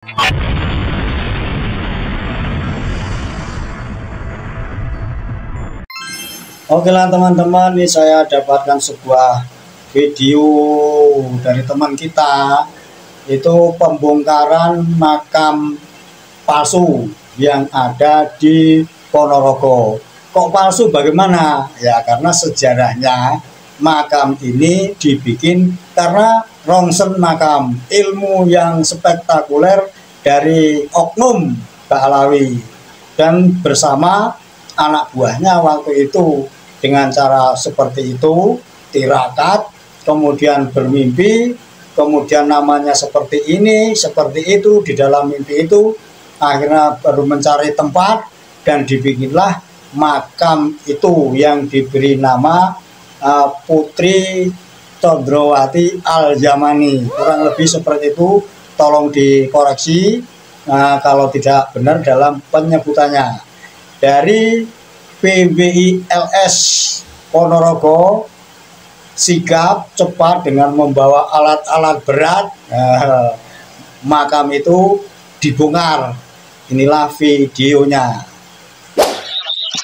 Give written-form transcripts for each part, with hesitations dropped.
Oke lah teman-teman, ini saya dapatkan sebuah video dari teman kita, itu pembongkaran makam palsu yang ada di Ponorogo. Kok palsu bagaimana? Ya karena sejarahnya makam ini dibikin karena rongsen makam, ilmu yang spektakuler dari oknum Ba'alawi dan bersama anak buahnya waktu itu. Dengan cara seperti itu, tirakat, kemudian bermimpi, kemudian namanya seperti ini, seperti itu, di dalam mimpi itu, akhirnya baru mencari tempat, dan dibikinlah makam itu yang diberi nama Putri Condrowati Al-Yamani. Kurang lebih seperti itu, tolong dikoreksi kalau tidak benar dalam penyebutannya. Dari PWILS Ponorogo sigap cepat dengan membawa alat-alat berat. Makam itu dibongkar. Inilah videonya.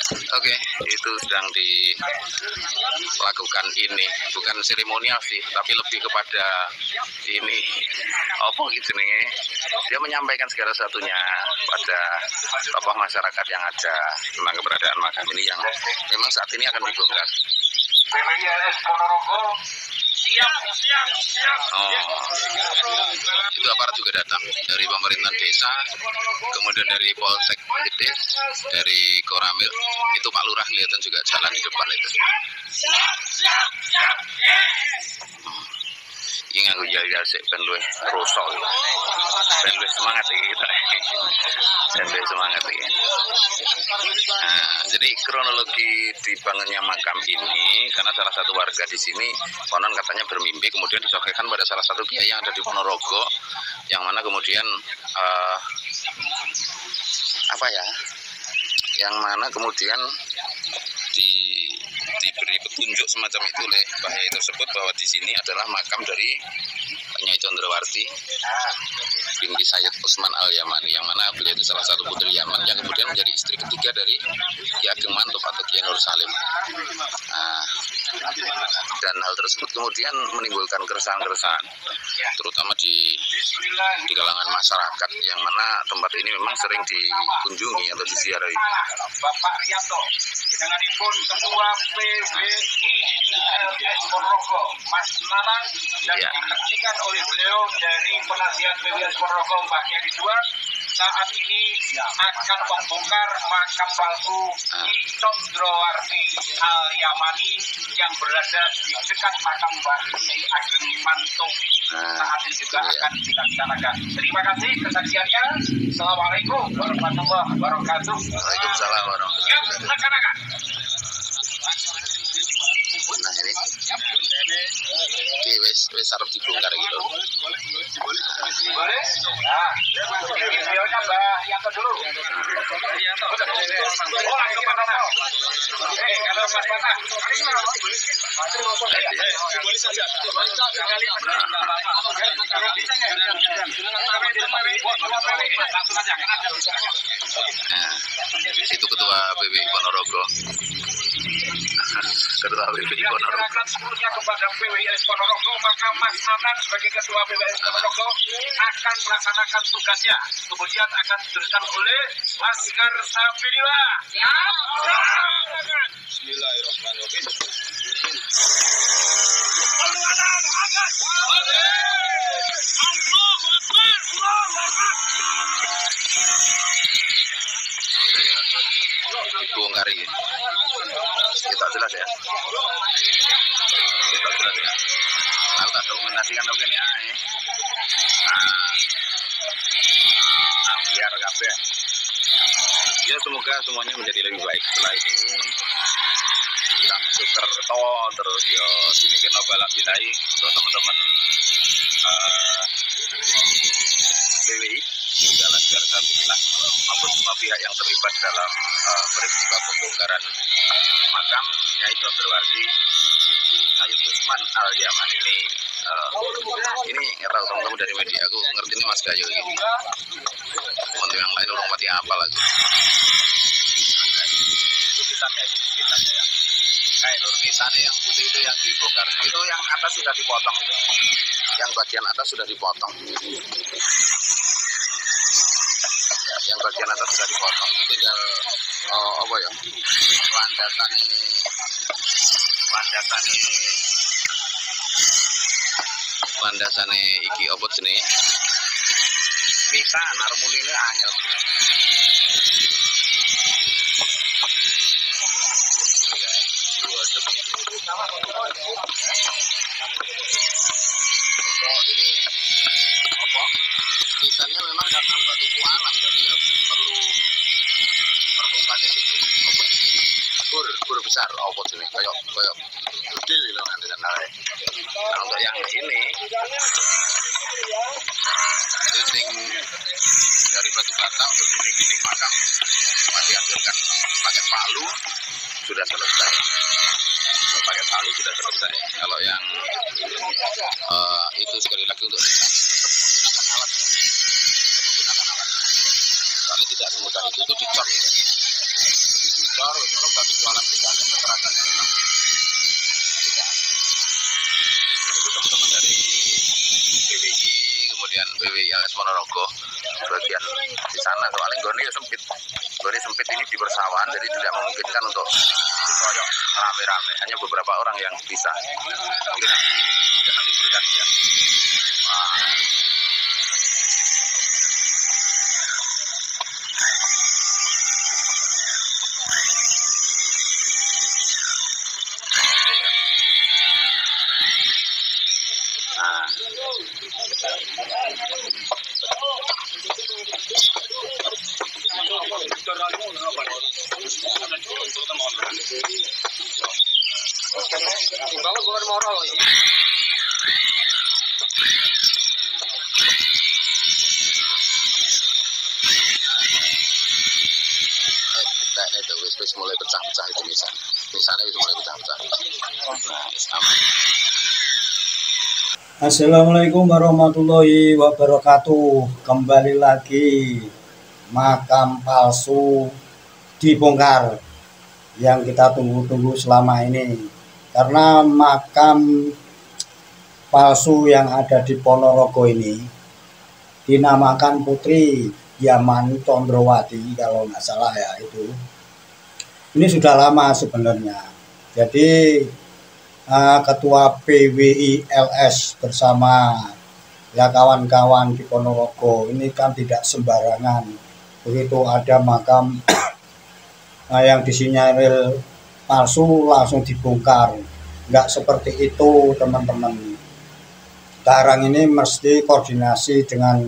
Oke, itu sedang dilakukan ini, bukan seremonial sih, tapi lebih kepada ini, apa gitu nih, dia menyampaikan segala sesuatunya pada tokoh masyarakat yang ada tentang keberadaan makam ini yang memang saat ini akan dibongkar. PWILS Ponorogo siap. Itu aparat juga datang dari pemerintahan desa, kemudian dari Polsek Jedes, dari Koramil, itu Pak Lurah kelihatan juga jalan di depan itu. Ini nganggo jaya sik ben luwih kroso iki. Ben luwih semangat iki kita. Ben luwih semangat iki. Nah, jadi kronologi dibangunnya makam ini karena salah satu warga di sini konon katanya bermimpi kemudian disogekkan pada salah satu kiai yang ada di Ponorogo, yang mana kemudian yang mana kemudian diberi petunjuk semacam itu oleh Pak Yai tersebut bahwa di sini adalah makam dari Nyai Condrowati binti Sayyid Usman Al-Yamani, yang mana beliau itu salah satu putri Yaman yang kemudian menjadi istri ketiga dari Ki Ageng Mantub atau Kiai Nur Salim. Dan hal tersebut kemudian menimbulkan keresahan-keresahan terutama di kalangan masyarakat, yang mana tempat ini memang sering dikunjungi atau diziarahi. Bapak Rianto denganipun Ketua PWILS Ponorogo Mas Nanang dan disaksikan oleh beliau dari penasihat PWILS Ponorogo Mbak Yadi II saat ini akan membongkar makam palsu Ki Condrowati Al-Yamani yang berada di dekat makam Mbak Kiai Ageng Mantub. Saat ini juga akan dilaksanakan. Terima kasih kesaksiannya. Assalamualaikum warahmatullahi wabarakatuh. Waalaikumsalam warahmatullahi wabarakatuh. Laksanakan. Nah ini wis arep dibongkar gitu. Boleh? Nah, ini videonya Mbak Yanto dulu. Yanto. Oh, langsung Pak Nana. Kalau Mas Nana. Boleh saja. Nah, itu Ketua PWI Ponorogo. Ketua PWI Ponorogo. Seluruhnya kepada PWILS Ponorogo, maka Mas Nanang sebagai Ketua PWILS Ponorogo akan melaksanakan tugasnya. Kemudian akan diteruskan oleh Laskar Sabilillah. Bismillahirrahmanirrahim. Dibongkar ini. Kita jelas ya. Kalau tak dokumentasikan oke nih ae. Biar kabeh. Ya semoga semuanya menjadi lebih baik setelah ini. Bilang Sukerto terus yo sini kena balap bilai untuk teman-teman PWI jalan biar satu pihak maupun semua pihak yang terlibat dalam peristiwa pembongkaran makam Nyai Sondrowardi Sayyid Usman Al-Yaman ini. Ini nggak tahu teman-teman dari media, aku ngerti ini Mas Gayo ini. Teman yang lain orang mati apa lagi? Tulisannya yang kayak tulisannya yang putih itu yang dibongkar. Itu yang atas sudah dipotong. Yang bagian atas sudah dipotong. Yang bagian atas sudah dipotong. Itu tinggal apa ya? Landasane iki apa jenenge? Bisa narmuline angel. Untuk ini apa? Sisanya memang karena batu alam, jadi ya perlu perlumbaan itu. Bur besar apa jenenge? Kayak gudil lho nanti nare. Nah, untuk yang ini dinding dari batu bata untuk dinding makam diambilkan pakai palu sudah selesai. Kalau pakai palu sudah selesai. Kalau yang itu sekali lagi untuk tetap menggunakan alat, karena tidak semudah itu dicor ya. Dicor, kalau batu alam tidak ada kekerasan memang tidak. Itu teman-teman dari PWI, kemudian PWI LS Ponorogo bagian di sana. Soalnya goni sempit ini di persawahan, jadi tidak memungkinkan untuk dikoyok rame-rame. Hanya beberapa orang yang bisa. Mungkin nanti bergantian. Wis mulai pecah-pecah itu misalnya itu mulai pecah-pecah. Assalamualaikum warahmatullahi wabarakatuh. Kembali lagi makam palsu dibongkar yang kita tunggu-tunggu selama ini. Karena makam palsu yang ada di Ponorogo ini dinamakan Putri Yaman Sondrowardi kalau nggak salah ya itu. Ini sudah lama sebenarnya. Jadi Ketua PWI LS bersama ya kawan-kawan di Ponorogo ini kan tidak sembarangan. Begitu ada makam yang disinyalir palsu langsung dibongkar. Nggak seperti itu teman-teman. Sekarang ini mesti koordinasi dengan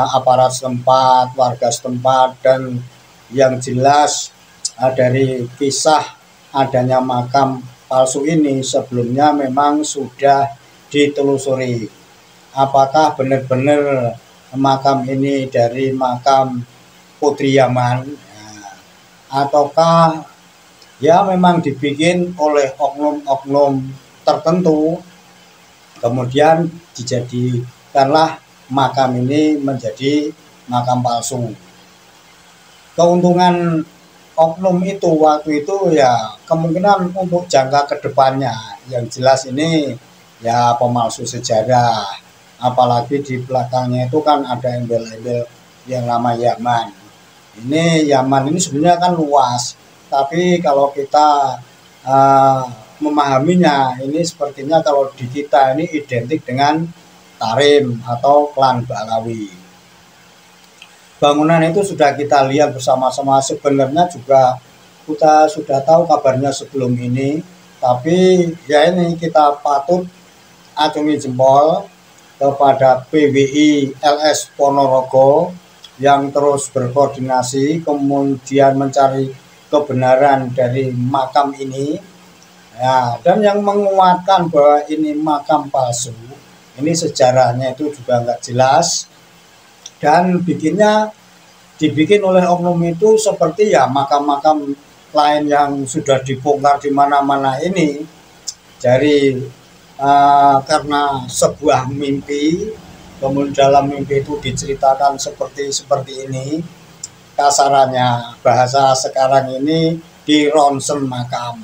aparat setempat, warga setempat, dan yang jelas dari kisah adanya makam palsu ini sebelumnya memang sudah ditelusuri apakah benar-benar makam ini dari makam Putri Yaman ataukah ya memang dibikin oleh oknum-oknum tertentu kemudian dijadikanlah makam ini menjadi makam palsu. Keuntungan oknum itu waktu itu ya kemungkinan untuk jangka kedepannya yang jelas ini ya pemalsu sejarah, apalagi di belakangnya itu kan ada embel-embel yang nama Yaman. Ini Yaman ini sebenarnya kan luas, tapi kalau kita memahaminya ini sepertinya kalau di kita ini identik dengan Tarim atau klan Balawi. Bangunan itu sudah kita lihat bersama-sama, sebenarnya juga kita sudah tahu kabarnya sebelum ini, tapi ya ini kita patut acungi jempol kepada PWI LS Ponorogo yang terus berkoordinasi kemudian mencari kebenaran dari makam ini ya, dan yang menguatkan bahwa ini makam palsu. Ini sejarahnya itu juga nggak jelas. dan dibikin oleh oknum itu seperti ya makam-makam lain yang sudah dibongkar di mana-mana ini. Jadi karena sebuah mimpi, kemudian dalam mimpi itu diceritakan seperti ini, kasarannya bahasa sekarang ini di ronsen makam.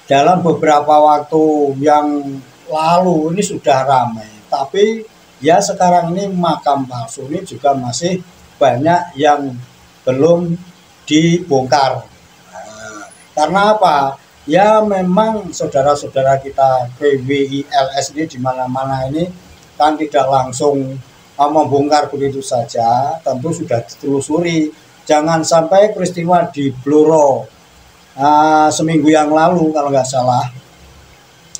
Dalam beberapa waktu yang lalu ini sudah ramai, tapi ya sekarang ini makam palsu ini juga masih banyak yang belum dibongkar. Karena apa? Ya memang saudara-saudara kita PWILS ini di mana-mana ini kan tidak langsung membongkar begitu saja, tentu sudah ditelusuri. Jangan sampai peristiwa di Blora seminggu yang lalu kalau nggak salah,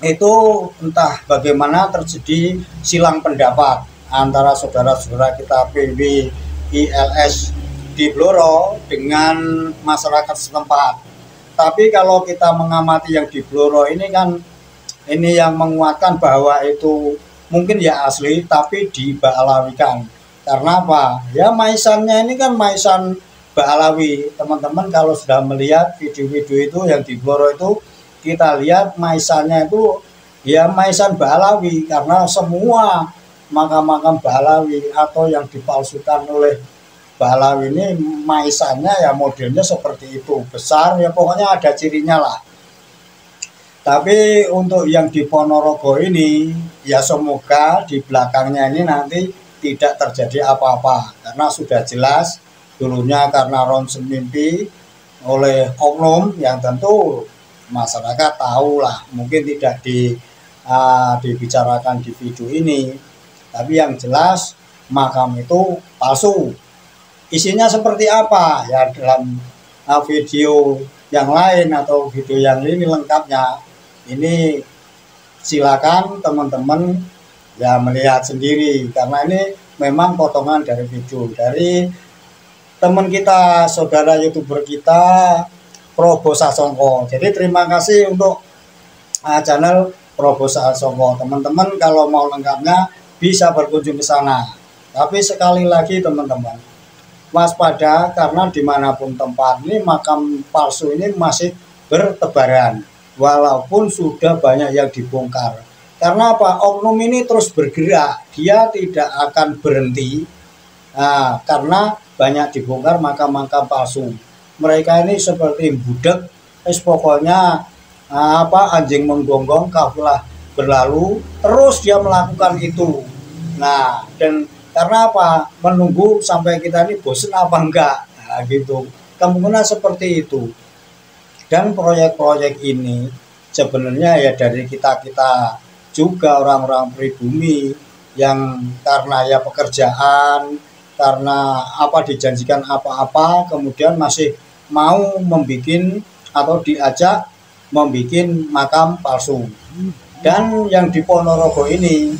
itu entah bagaimana terjadi silang pendapat antara saudara-saudara kita PWILS di Blora dengan masyarakat setempat. Tapi kalau kita mengamati yang di Blora ini kan, ini yang menguatkan bahwa itu mungkin ya asli tapi diba'alawikan. Karena apa? Ya maisannya ini kan maisan Ba'alawi. Teman-teman kalau sudah melihat video-video itu yang di Blora itu, kita lihat maisannya itu ya maisan Ba'alawi. Karena semua makam-makam Ba'alawi atau yang dipalsukan oleh Ba'alawi ini maisannya ya modelnya seperti itu, besar ya, pokoknya ada cirinya lah. Tapi untuk yang di Ponorogo ini ya semoga di belakangnya ini nanti tidak terjadi apa-apa, karena sudah jelas dulunya karena ronsen mimpi oleh oknum yang tentu masyarakat tahu lah, mungkin tidak dibicarakan di video ini, tapi yang jelas makam itu palsu. Isinya seperti apa ya dalam video yang lain atau video yang ini lengkapnya, ini silakan teman-teman ya melihat sendiri, karena ini memang potongan dari video dari teman kita, saudara YouTuber kita Probo Sasongko. Jadi terima kasih untuk channel Probo Sasongko. Teman-teman kalau mau lengkapnya bisa berkunjung ke sana. Tapi sekali lagi teman-teman, waspada, karena dimanapun tempat ini makam palsu ini masih bertebaran walaupun sudah banyak yang dibongkar. Karena apa? Oknum ini terus bergerak, dia tidak akan berhenti. Karena banyak dibongkar makam-makam palsu. Mereka ini seperti budak, pokoknya anjing menggonggong kafilah berlalu, terus dia melakukan itu. Nah, dan karena apa? Menunggu sampai kita ini bosan apa enggak, nah, gitu. Kemungkinan seperti itu. Dan proyek-proyek ini sebenarnya ya dari kita juga orang-orang pribumi yang karena ya pekerjaan, karena apa dijanjikan apa-apa, kemudian masih mau membikin atau diajak membikin makam palsu. Dan yang di Ponorogo ini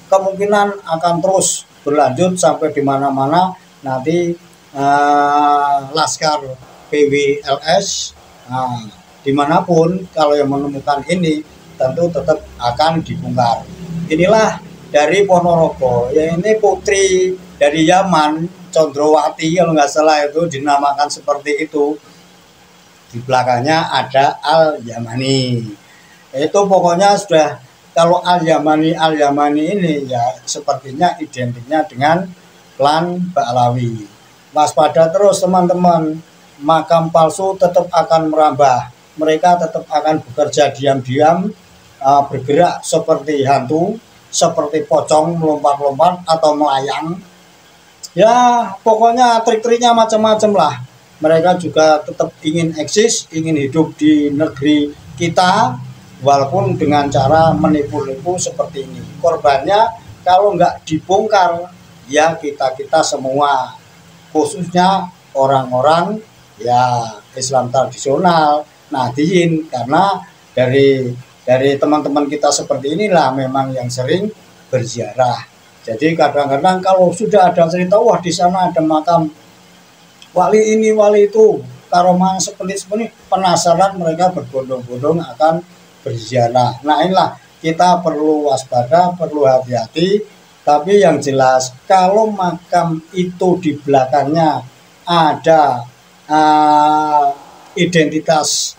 kemungkinan akan terus berlanjut sampai di mana-mana nanti Laskar PWLS dimanapun kalau yang menemukan ini tentu tetap akan dibongkar. Inilah dari Ponorogo, ya ini putri dari Yaman, Condrowati kalau nggak salah itu dinamakan seperti itu. Di belakangnya ada Al-Yamani. Itu pokoknya sudah, kalau Al-Yamani ini ya sepertinya identiknya dengan klan Ba'alawi. Waspada terus teman-teman, makam palsu tetap akan merambah. Mereka tetap akan bekerja diam-diam, bergerak seperti hantu, seperti pocong melompat-lompat atau melayang. Ya pokoknya trik-triknya macam-macam lah. Mereka juga tetap ingin eksis, ingin hidup di negeri kita, walaupun dengan cara menipu-nipu seperti ini. Korbannya kalau nggak dibongkar, ya kita semua, khususnya orang-orang ya Islam tradisional, Nahdliyin, karena dari teman-teman kita seperti inilah memang yang sering berziarah. Jadi kadang-kadang kalau sudah ada cerita, wah di sana ada makam wali ini, wali itu, karomah seperti penasaran, mereka berbondong-bondong akan berziarah. Nah inilah kita perlu waspada, perlu hati-hati, Tapi yang jelas kalau makam itu di belakangnya ada identitas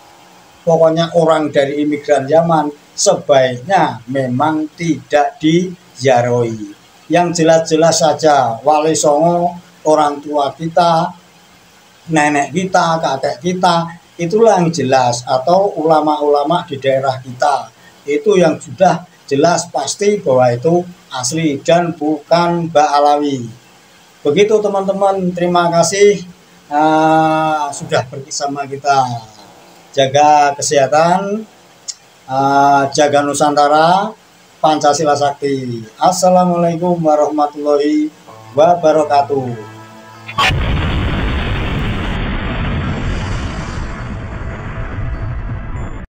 pokoknya orang dari imigran Yaman, sebaiknya memang tidak diziarahi. Yang jelas-jelas saja Wali Songo, orang tua kita, nenek kita, kakek kita, itulah yang jelas, atau ulama-ulama di daerah kita, itu yang sudah jelas pasti bahwa itu asli dan bukan Mbak Alawi. Begitu teman-teman, terima kasih sudah bersama kita. Jaga kesehatan, jaga Nusantara, Pancasila Sakti. Assalamualaikum warahmatullahi wabarakatuh.